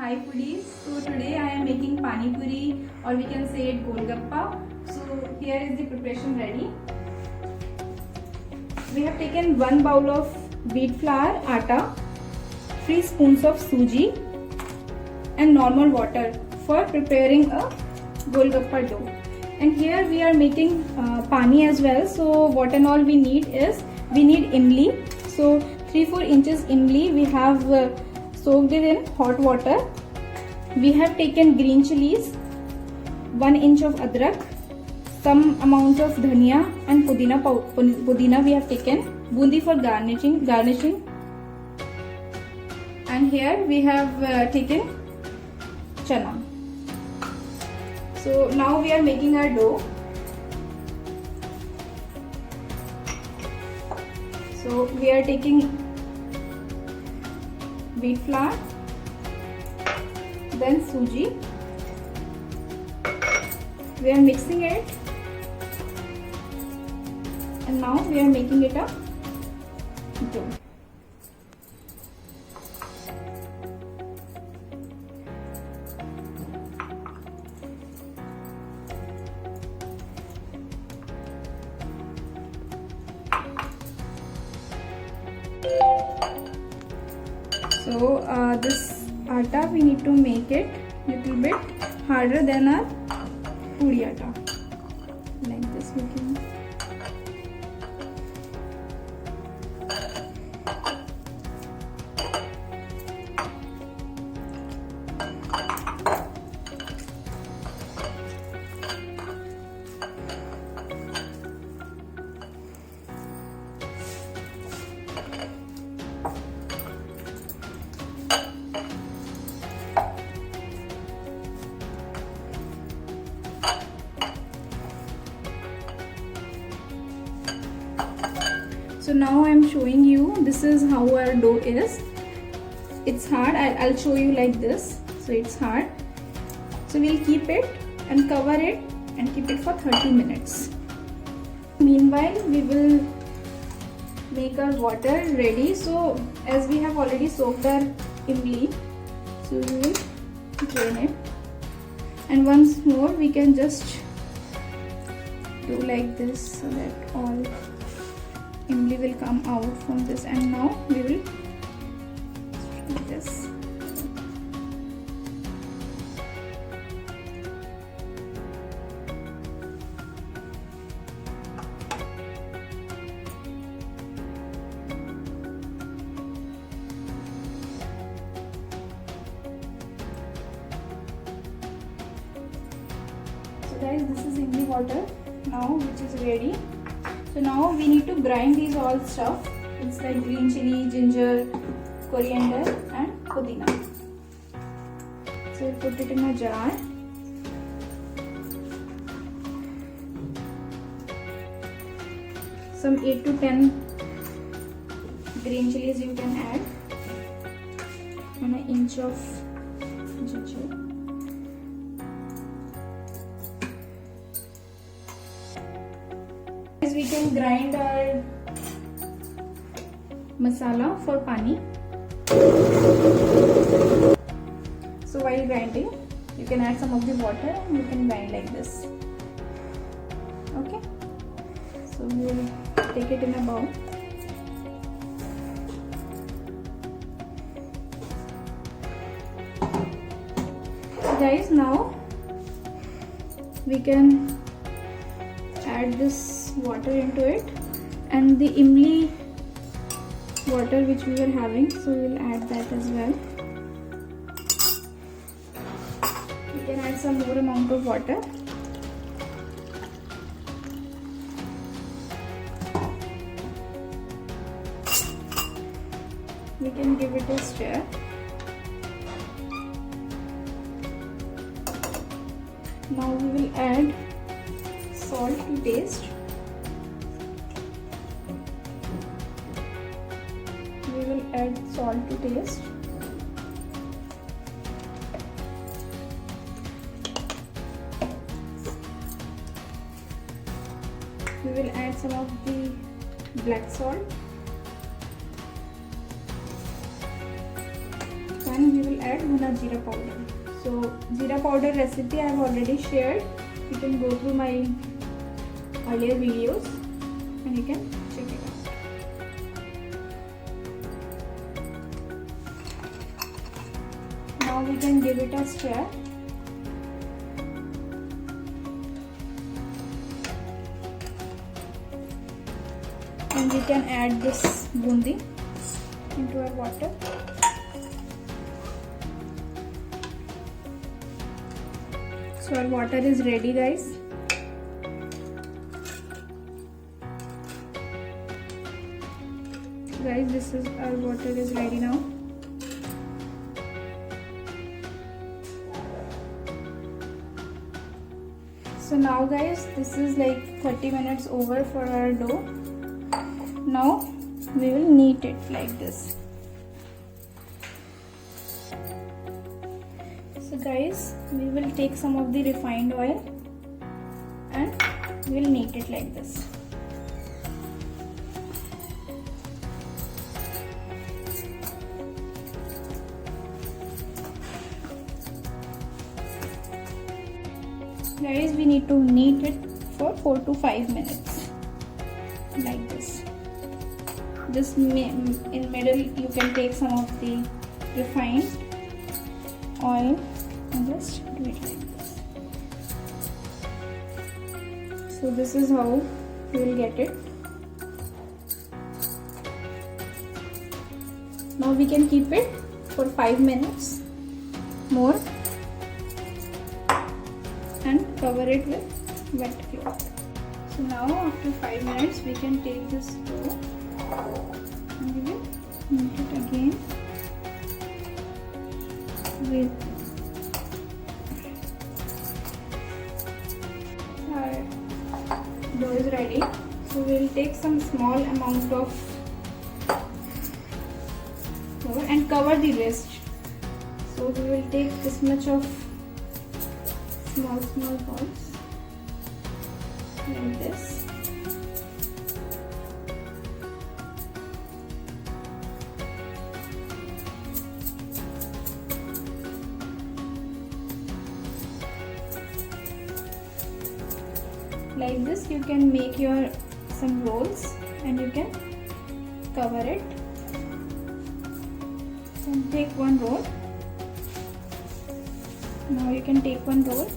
Hi foodies. So today I am making pani puri, or we can say it golgappa. So here is the preparation ready. We have taken 1 bowl of wheat flour, atta, 3 spoons of suji and normal water for preparing a golgappa dough. And here we are making pani as well. So what and all we need is, we need imli. So 3-4 inches imli we have soaked it in hot water. We have taken green chilies, 1 inch of adrak, some amount of dhania and pudina we have taken, bundi for garnishing, and here we have taken chana. So now we are making our dough. So we are taking wheat flour, then suji. We are mixing it, and now we are making it a dough. So this atta we need to make it little bit harder than our puri atta. Like this we can. So now I am showing you, this is how our dough is. It's hard. I'll show you like this. So it's hard. So we'll keep it and cover it and keep it for 30 minutes. Meanwhile, we will make our water ready. So as we have already soaked our imli, so we will drain it. And once more, we can just do like this so that all imli will come out from this, and now we will do this. So guys, this is imli water now, which is ready. So now we need to grind these all stuff. It's like green chili, ginger, coriander and pudina. So we put it in a jar. Some 8 to 10 green chilies you can add, and an inch of ginger. We can grind our masala for pani. So while grinding, you can add some of the water and you can grind like this. Okay. So we will take it in a bowl. So guys, now we can add this water into it, and the imli water which we were having, so we will add that as well. We can add some more amount of water. We can give it a stir. Now we will add salt to taste. We will add salt to taste. We will add some of the black salt. and we will add bhuna jeera powder. So jeera powder recipe I have already shared. You can go through my earlier videos and you can check it out. Now we can give it a stir. And we can add this bundi into our water. So our water is ready, guys. Guys, this is our water is ready now. So now guys, this is like 30 minutes over for our dough. Now we will knead it like this. So guys, we will take some of the refined oil and we will knead it like this. Guys, we need to knead it for 4 to 5 minutes like this. Just in middle you can take some of the refined oil and just do it like this. So this is how you will get it. Now we can keep it for 5 minutes more and cover it with wet cloth. So now after 5 minutes we can take this dough and we will knead it again with our dough is ready. So we will take some small amount of flour and cover the rest. So we will take this much of small balls like this. Like this you can make your some rolls and you can cover it. So take one roll. Now you can take one roll.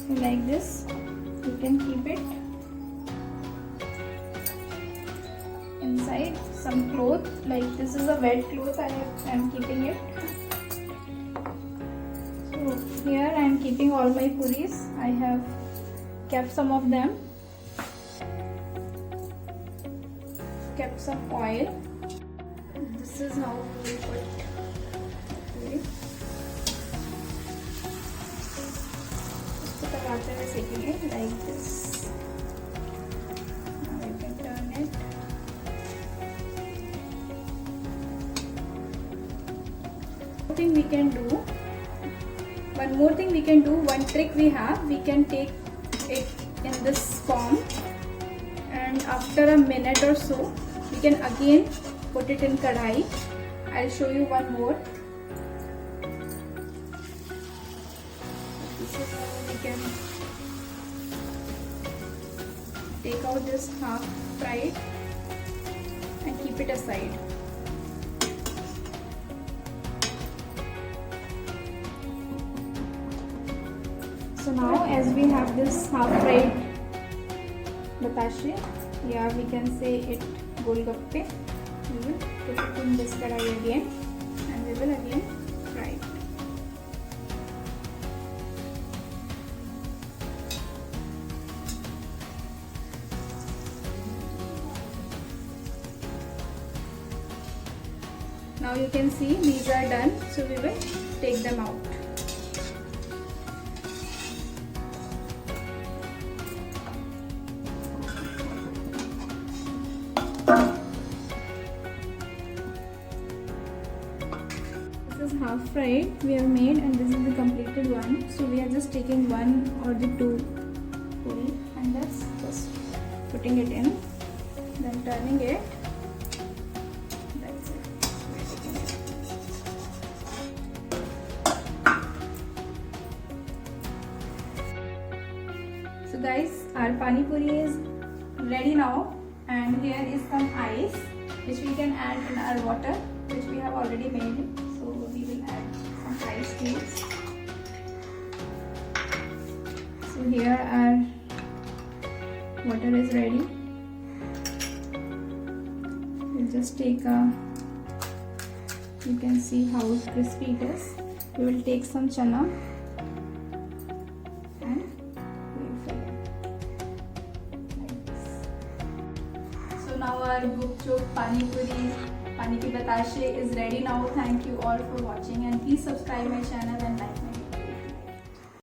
So like this you can keep it inside some cloth. Like this is a wet cloth I am keeping it. So here I am keeping all my puris. I have kept some of them, kept some oil. This is how we will put puri. Just लगाते हुए सेकेंगे like this. Now you can turn it. One more thing we can do, one trick we have, we can take it in this form and after a minute or so we can again put it in kadhai. I'll show you one more. This is how we can take out this half fried and keep it aside. So now as we have this half fried batashi, yeah, we can say it golgappe, we will put it in this kadai again and we will again fry it. Now you can see these are done, so we will take them out. This is how half fried we have made, and this is the completed one. So we are just taking one or the two puri and that's just putting it in, then turning it. That's it. So guys, our pani puri is ready now, and here is some ice which we can add in our water, which we have already made. So we will add some ice cubes. So here our water is ready. We'll just take a, you can see how crispy it is. We will take some chana and we will fill it like this. So now our gupchup, pani puri, pani ki batashe is ready now. Thank you all for watching, and please subscribe my channel and like.